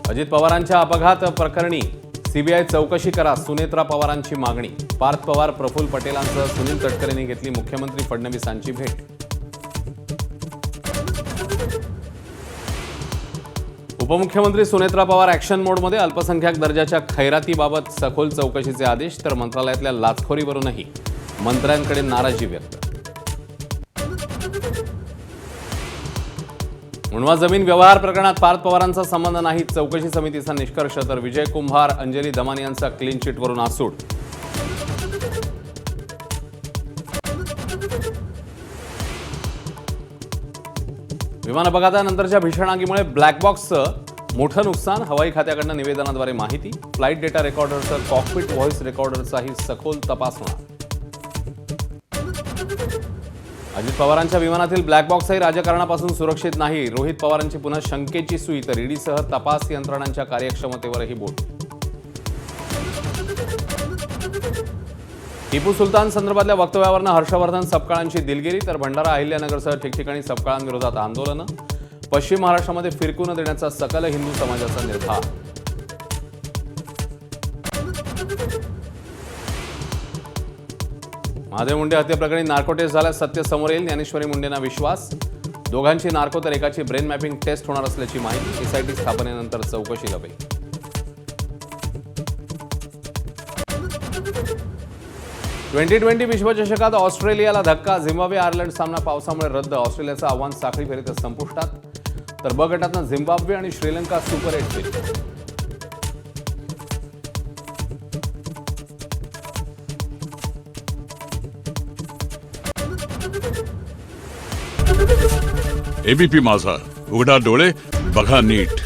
अजित पवारांच्या अपघात प्रकरणी सीबीआय चौकशी करा, सुनेत्रा पवारांची मागणी। पार्थ पवार, प्रफुल्ल पटेलांसह सुनील तटकरेंनी घेतली मुख्यमंत्री फडणवीसांची भेट। उपमुख्यमंत्री सुनेत्रा पवार ॲक्शन मोडमध्ये। अल्पसंख्याक दर्जाच्या खैरातीबाबत सखोल चौकशीचे आदेश, तर मंत्रालयातल्या लाचखोरीवरूनही मंत्र्यांकडे नाराजी व्यक्त। उणवा जमीन व्यवहार प्रकरणात पार्थ पवारांचा संबंध नाही, चौकशी समितीचा निष्कर्ष। तर विजय कुंभार, अंजली दमानी यांचा क्लीन चिटवरून आसूड। विमान अपघातानंतरच्या भीषण आगीमुळे ब्लॅक बॉक्सचं मोठं नुकसान, हवाई खात्याकडून निवेदनाद्वारे माहिती। फ्लाईट डेटा रेकॉर्डरचं कॉकपिट व्हॉइस रेकॉर्डरचाही सखोल तपास होणार। अजित पवारांच्या विमानातील ब्लॅक बॉक्सही राजकारणापासून सुरक्षित नाही, रोहित पवारांची पुन्हा शंकेची सुई। तर ईडीसह तपास यंत्रणांच्या कार्यक्षमतेवरही बोट। टिपू सुलतान संदर्भातल्या वक्तव्यावरनं हर्षवर्धन सपकाळांची दिलगिरी। तर भंडारा, अहिल्यानगरसह ठिकठिकाणी सपकाळांविरोधात आंदोलनं। पश्चिम महाराष्ट्रामध्ये फिरकू न देण्याचा सकल हिंदू समाजाचा निर्धार। महादेव मुंडे हत्येप्रकरणी नार्को टेस्ट झाल्यास सत्य समोर येईल, ज्ञानेश्वरी मुंडेंना विश्वास। दोघांची नार्को तर एकाची ब्रेन मॅपिंग टेस्ट होणार असल्याची माहिती। एसआयटी स्थापनेनंतर चौकशी लपेल। T20 विश्वचषकात ऑस्ट्रेलियाला धक्का, झिम्बाब्वे आयर्लंड सामना पावसामुळे रद्द। ऑस्ट्रेलियाचं आव्हान साखळी फेरीतच संपुष्टात। तर ब गटातनं झिम्बाब्वे आणि श्रीलंका सुपर 8 फेरीत। एबीपी माझा, उघडा डोळे बघा नीट।